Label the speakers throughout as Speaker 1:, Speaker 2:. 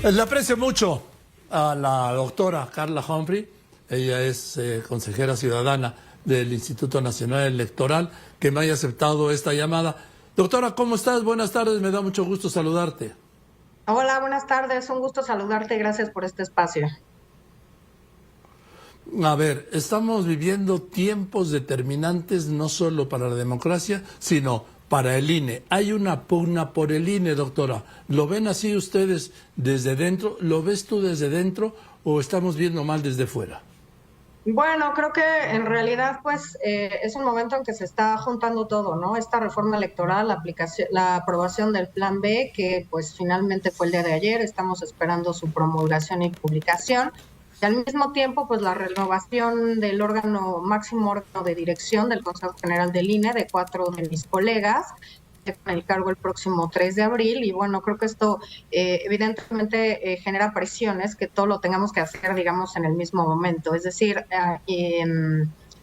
Speaker 1: Le aprecio mucho a la doctora Carla Humphrey. Ella es consejera ciudadana del Instituto Nacional Electoral, que me haya aceptado esta llamada. Doctora, ¿cómo estás? Buenas tardes, me da mucho gusto saludarte.
Speaker 2: Hola, buenas tardes, un gusto saludarte, gracias por este espacio.
Speaker 1: A ver, estamos viviendo tiempos determinantes no solo para la democracia, sino para el INE. Hay una pugna por el INE, doctora. ¿Lo ven así ustedes desde dentro? ¿Lo ves tú desde dentro o estamos viendo mal desde fuera?
Speaker 2: Bueno, creo que en realidad pues es un momento en que se está juntando todo, ¿no? Esta reforma electoral, la aplicación, la aprobación del Plan B, que pues finalmente fue el día de ayer, estamos esperando su promulgación y publicación. Y al mismo tiempo, pues la renovación del máximo órgano de dirección del Consejo General del INE, de 4 de mis colegas, con el cargo el próximo 3 de abril. Y bueno, creo que esto evidentemente genera presiones que todo lo tengamos que hacer, digamos, en el mismo momento. Es decir,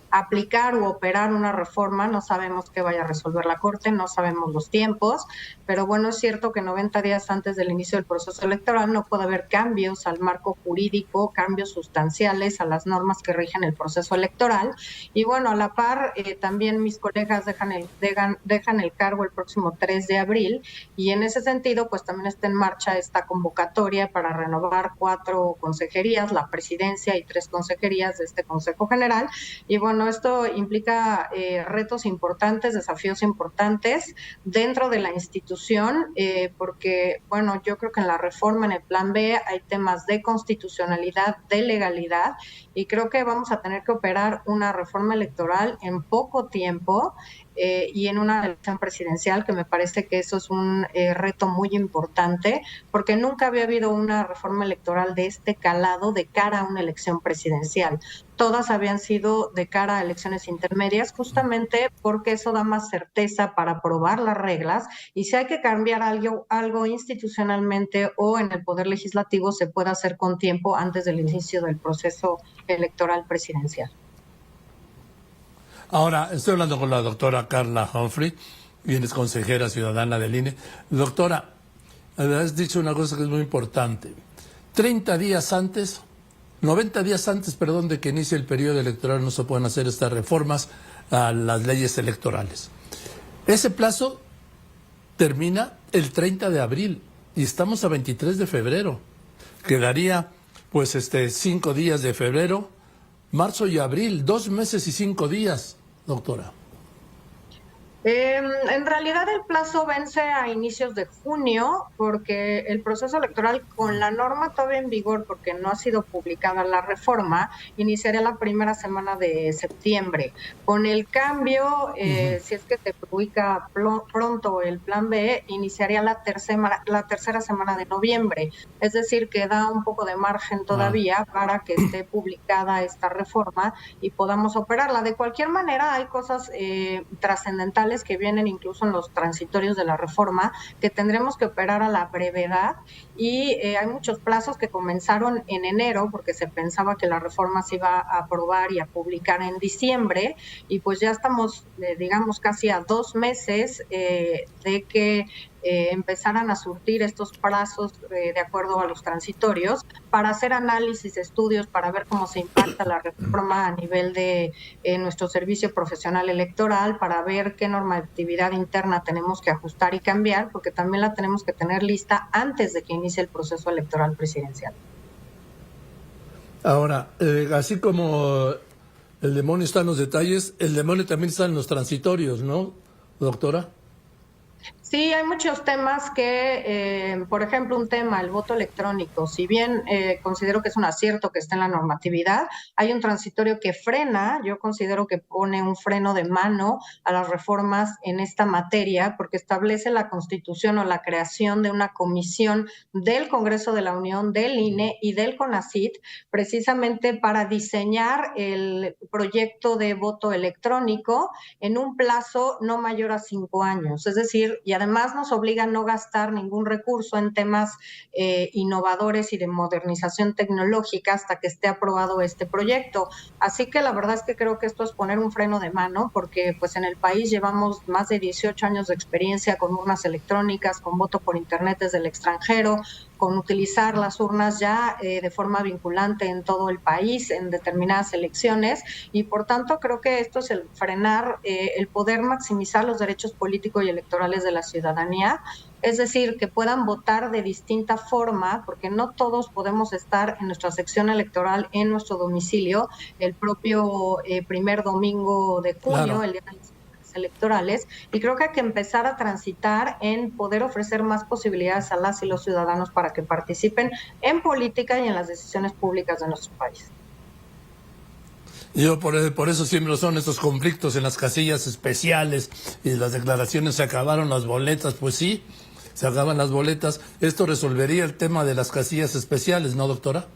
Speaker 2: aplicar u operar una reforma, no sabemos qué vaya a resolver la Corte, no sabemos los tiempos, pero bueno, es cierto que 90 días antes del inicio del proceso electoral no puede haber cambios al marco jurídico, cambios sustanciales a las normas que rigen el proceso electoral. Y bueno, a la par, también mis colegas dejan el cargo el próximo 3 de abril, y en ese sentido, pues también está en marcha esta convocatoria para renovar 4 consejerías, la presidencia y 3 consejerías de este Consejo General. Y bueno, esto implica retos importantes, desafíos importantes dentro de la institución, porque, bueno, yo creo que en la reforma, en el Plan B, hay temas de constitucionalidad, de legalidad, y creo que vamos a tener que operar una reforma electoral en poco tiempo y en una elección presidencial, que me parece que eso es un reto muy importante, porque nunca había habido una reforma electoral de este calado de cara a una elección presidencial. Todas habían sido de cara a elecciones intermedias, justamente porque eso da más certeza para aprobar las reglas, y si hay que cambiar algo institucionalmente o en el Poder Legislativo, se puede hacer con tiempo antes del inicio del proceso electoral presidencial.
Speaker 1: Ahora, estoy hablando con la doctora Carla Humphrey, quien es consejera ciudadana del INE. Doctora, has dicho una cosa que es muy importante. 30 días antes, 90 días antes, perdón, de que inicie el periodo electoral no se pueden hacer estas reformas a las leyes electorales. Ese plazo termina el 30 de abril y estamos a 23 de febrero. Quedaría pues 5 días de febrero, marzo y abril, 2 meses y 5 días, doctora.
Speaker 2: En realidad el plazo vence a inicios de junio, porque el proceso electoral, con la norma todavía en vigor, porque no ha sido publicada la reforma, iniciaría la primera semana de septiembre. Con el cambio, si es que se publica pronto el Plan B, iniciaría la tercera semana de noviembre. Es decir, que da un poco de margen todavía para que esté publicada esta reforma y podamos operarla. De cualquier manera, hay cosas trascendentales que vienen incluso en los transitorios de la reforma, que tendremos que operar a la brevedad, y hay muchos plazos que comenzaron en enero, porque se pensaba que la reforma se iba a aprobar y a publicar en diciembre, y pues ya estamos, digamos, casi a 2 meses de que empezaran a surtir estos plazos de acuerdo a los transitorios, para hacer análisis, estudios, para ver cómo se impacta la reforma a nivel de nuestro servicio profesional electoral, para ver qué normatividad interna tenemos que ajustar y cambiar, porque también la tenemos que tener lista antes de que inicie el proceso electoral presidencial.
Speaker 1: Ahora, así como el demonio está en los detalles, el demonio también está en los transitorios, ¿no, doctora?
Speaker 2: Sí, hay muchos temas que, por ejemplo, un tema, el voto electrónico. Si bien considero que es un acierto que esté en la normatividad, hay un transitorio que frena, yo considero que pone un freno de mano a las reformas en esta materia, porque establece la Constitución o la creación de una comisión del Congreso de la Unión, del INE y del CONACYT, precisamente para diseñar el proyecto de voto electrónico en un plazo no mayor a 5 años. Es decir, y además nos obliga a no gastar ningún recurso en temas innovadores y de modernización tecnológica hasta que esté aprobado este proyecto. Así que la verdad es que creo que esto es poner un freno de mano, porque pues en el país llevamos más de 18 años de experiencia con urnas electrónicas, con voto por internet desde el extranjero, con utilizar las urnas ya de forma vinculante en todo el país, en determinadas elecciones, y por tanto creo que esto es el frenar el poder maximizar los derechos políticos y electorales de la ciudadanía, es decir, que puedan votar de distinta forma, porque no todos podemos estar en nuestra sección electoral en nuestro domicilio el propio primer domingo de junio,
Speaker 1: Claro.
Speaker 2: el día de las electorales, y creo que hay que empezar a transitar en poder ofrecer más posibilidades a las y los ciudadanos para que participen en política y en las decisiones públicas de nuestro país.
Speaker 1: Yo por eso siempre son estos conflictos en las casillas especiales y las declaraciones, se acabaron las boletas, pues sí, se acaban las boletas. Esto resolvería el tema de las casillas especiales, ¿no, doctora?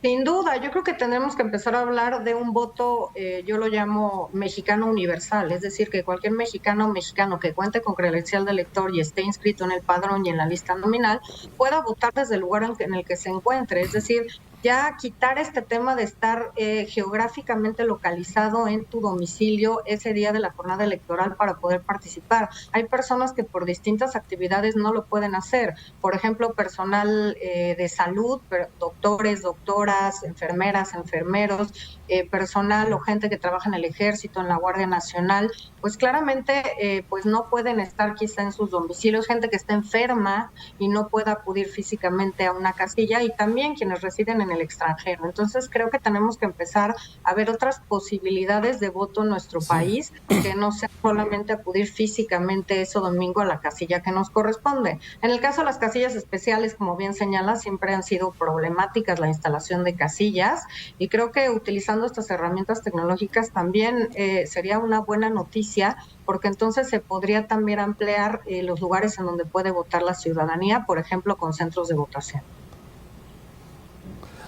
Speaker 2: Sin duda, yo creo que tendremos que empezar a hablar de un voto, yo lo llamo mexicano universal, es decir, que cualquier mexicano o mexicano que cuente con credencial de elector y esté inscrito en el padrón y en la lista nominal pueda votar desde el lugar en el que se encuentre, es decir, ya quitar este tema de estar geográficamente localizado en tu domicilio ese día de la jornada electoral para poder participar. Hay personas que por distintas actividades no lo pueden hacer, por ejemplo, personal de salud, doctores, doctoras, enfermeras, enfermeros, personal o gente que trabaja en el ejército, en la Guardia Nacional, pues claramente pues no pueden estar quizá en sus domicilios, gente que está enferma y no puede acudir físicamente a una casilla, y también quienes residen en el extranjero. Entonces creo que tenemos que empezar a ver otras posibilidades de voto en nuestro país, que no sea solamente acudir físicamente ese domingo a la casilla que nos corresponde. En el caso de las casillas especiales, como bien señala, siempre han sido problemáticas la instalación de casillas, y creo que utilizando estas herramientas tecnológicas también sería una buena noticia, porque entonces se podría también ampliar los lugares en donde puede votar la ciudadanía, por ejemplo, con centros de votación.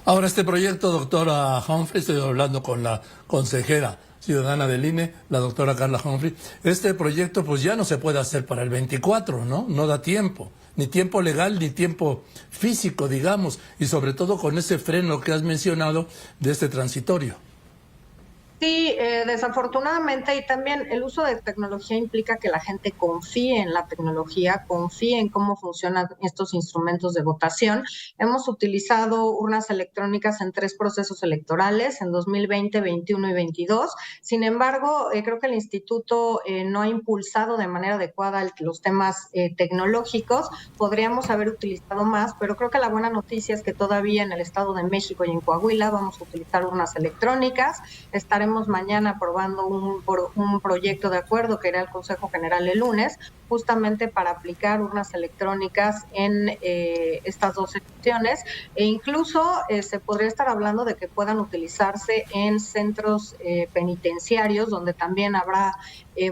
Speaker 1: Ahora, este proyecto, doctora Humphrey, estoy hablando con la consejera ciudadana del INE, la doctora Carla Humphrey, este proyecto pues ya no se puede hacer para el 24, ¿no? No da tiempo, ni tiempo legal, ni tiempo físico, digamos, y sobre todo con ese freno que has mencionado de este transitorio.
Speaker 2: Sí, desafortunadamente, y también el uso de tecnología implica que la gente confíe en la tecnología, confíe en cómo funcionan estos instrumentos de votación. Hemos utilizado urnas electrónicas en 3 procesos electorales, en 2020, 21 y 22. Sin embargo, creo que el instituto no ha impulsado de manera adecuada los temas tecnológicos. Podríamos haber utilizado más, pero creo que la buena noticia es que todavía en el Estado de México y en Coahuila vamos a utilizar urnas electrónicas. Estaremos mañana aprobando un proyecto de acuerdo que irá al Consejo General el lunes, justamente para aplicar urnas electrónicas en estas 2 elecciones, e incluso se podría estar hablando de que puedan utilizarse en centros penitenciarios, donde también habrá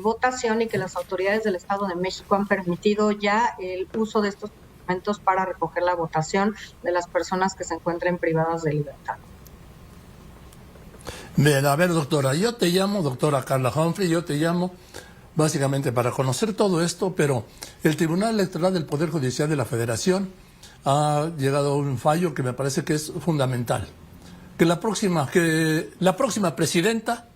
Speaker 2: votación, y que las autoridades del Estado de México han permitido ya el uso de estos instrumentos para recoger la votación de las personas que se encuentren privadas de libertad.
Speaker 1: Bien, a ver, doctora, yo te llamo, doctora Carla Humphrey, yo te llamo básicamente para conocer todo esto, pero el Tribunal Electoral del Poder Judicial de la Federación ha llegado a un fallo que me parece que es fundamental. Que la próxima presidenta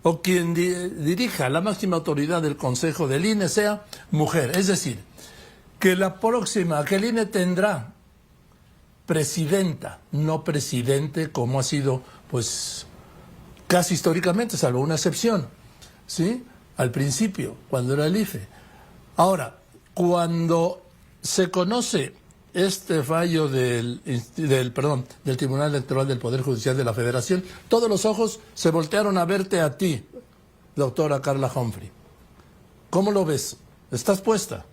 Speaker 1: o quien dirija la máxima autoridad del Consejo del INE sea mujer. Es decir, que que el INE tendrá presidenta, no presidente, como ha sido, pues, casi históricamente, salvo una excepción, ¿sí? Al principio, cuando era el IFE. Ahora, cuando se conoce este fallo del Tribunal Electoral del Poder Judicial de la Federación, todos los ojos se voltearon a verte a ti, doctora Carla Humphrey. ¿Cómo lo ves? ¿Estás puesta?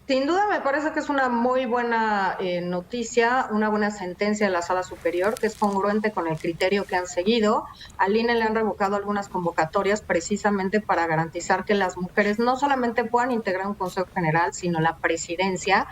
Speaker 2: Sin duda me parece que es una muy buena noticia, una buena sentencia de la Sala Superior, que es congruente con el criterio que han seguido. Al INE le han revocado algunas convocatorias precisamente para garantizar que las mujeres no solamente puedan integrar un Consejo General, sino la presidencia,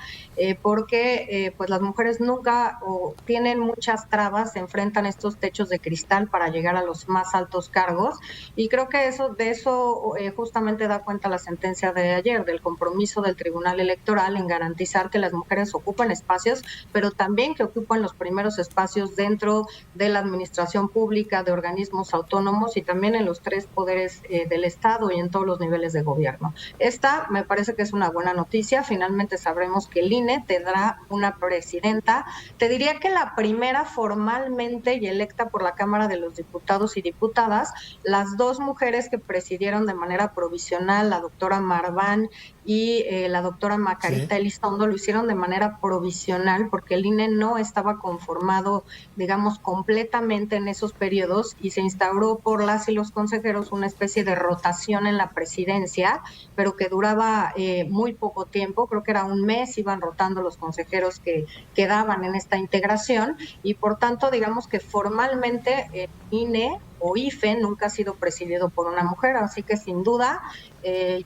Speaker 2: porque pues las mujeres nunca tienen muchas trabas, se enfrentan estos techos de cristal para llegar a los más altos cargos, y creo que de eso justamente da cuenta la sentencia de ayer, del compromiso del Tribunal Electoral Electoral en garantizar que las mujeres ocupen espacios, pero también que ocupen los primeros espacios dentro de la administración pública, de organismos autónomos y también en los 3 poderes del Estado y en todos los niveles de gobierno. Esta me parece que es una buena noticia. Finalmente sabremos que el INE tendrá una presidenta. Te diría que la primera formalmente y electa por la Cámara de los Diputados y Diputadas, las 2 mujeres que presidieron de manera provisional, la doctora Marván y la doctora Macarita Elizondo, lo hicieron de manera provisional porque el INE no estaba conformado, digamos, completamente en esos periodos y se instauró por las y los consejeros una especie de rotación en la presidencia, pero que duraba muy poco tiempo, creo que era un mes, iban rotando los consejeros que quedaban en esta integración y por tanto, digamos que formalmente el INE o IFE nunca ha sido presidido por una mujer, así que sin duda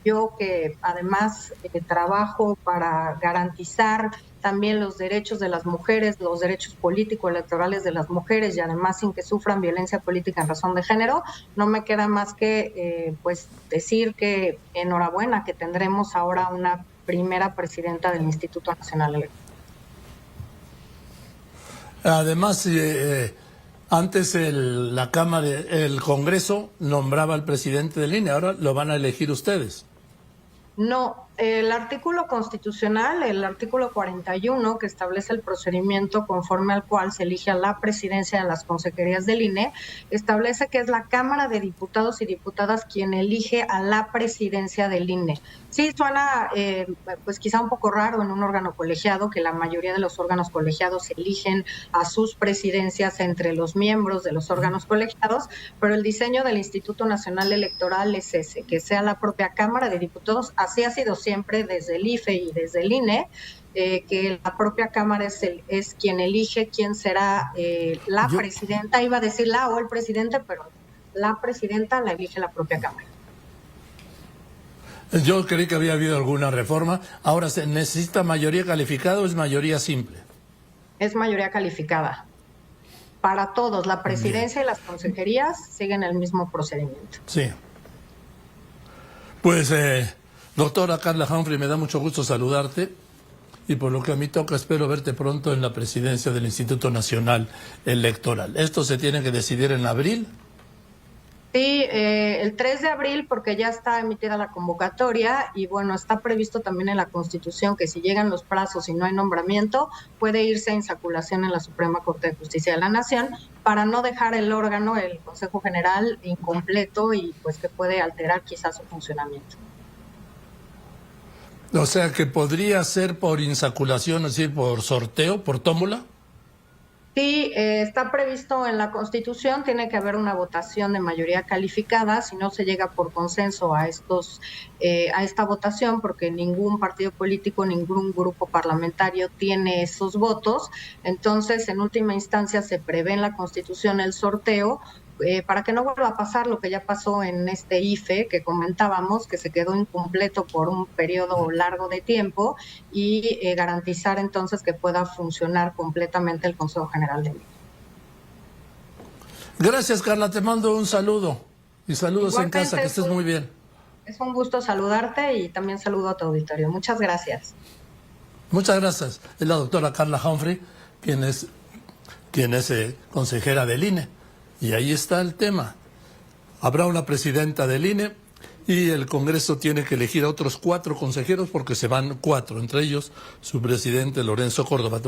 Speaker 2: yo que además trabajo para garantizar también los derechos de las mujeres, los derechos político-electorales de las mujeres y además sin que sufran violencia política en razón de género, no me queda más que pues decir que enhorabuena que tendremos ahora una primera presidenta del Instituto Nacional Electoral.
Speaker 1: Además, antes la Cámara, el Congreso nombraba al presidente del INE, ahora lo van a elegir ustedes.
Speaker 2: No, el artículo constitucional, el artículo 41, que establece el procedimiento conforme al cual se elige a la presidencia de las consejerías del INE, establece que es la Cámara de Diputados y Diputadas quien elige a la presidencia del INE. Sí, suena pues quizá un poco raro en un órgano colegiado, que la mayoría de los órganos colegiados eligen a sus presidencias entre los miembros de los órganos colegiados, pero el diseño del Instituto Nacional Electoral es ese, que sea la propia Cámara de Diputados. Así ha sido siempre desde el IFE y desde el INE, que la propia Cámara es quien elige quién será la presidenta, iba a decir la o el presidente, pero la presidenta la elige la propia Cámara.
Speaker 1: Yo creí que había habido alguna reforma. Ahora, ¿se necesita mayoría calificada o es mayoría simple?
Speaker 2: Es mayoría calificada. Para todos, la presidencia y las consejerías siguen el mismo procedimiento.
Speaker 1: Sí. Pues, doctora Carla Humphrey, me da mucho gusto saludarte y por lo que a mí toca, espero verte pronto en la presidencia del Instituto Nacional Electoral. ¿Esto se tiene que decidir en abril?
Speaker 2: Sí, el 3 de abril porque ya está emitida la convocatoria y bueno, está previsto también en la Constitución que si llegan los plazos y no hay nombramiento, puede irse a insaculación en la Suprema Corte de Justicia de la Nación para no dejar el órgano, el Consejo General, incompleto y pues que puede alterar quizás su funcionamiento.
Speaker 1: O sea, que podría ser por insaculación, es decir, por sorteo, por tómbola.
Speaker 2: Sí, está previsto en la Constitución, tiene que haber una votación de mayoría calificada, si no se llega por consenso a esta votación, porque ningún partido político, ningún grupo parlamentario tiene esos votos, entonces en última instancia se prevé en la Constitución el sorteo, para que no vuelva a pasar lo que ya pasó en este IFE que comentábamos, que se quedó incompleto por un periodo largo de tiempo y garantizar entonces que pueda funcionar completamente el Consejo General del INE.
Speaker 1: Gracias, Carla, te mando un saludo y saludos igualmente en casa, que estés muy bien.
Speaker 2: Es un gusto saludarte y también saludo a tu auditorio. Muchas gracias.
Speaker 1: Muchas gracias. Es la doctora Carla Humphrey, quien es consejera del INE. Y ahí está el tema. Habrá una presidenta del INE y el Congreso tiene que elegir a otros 4 consejeros porque se van 4, entre ellos su presidente Lorenzo Córdoba.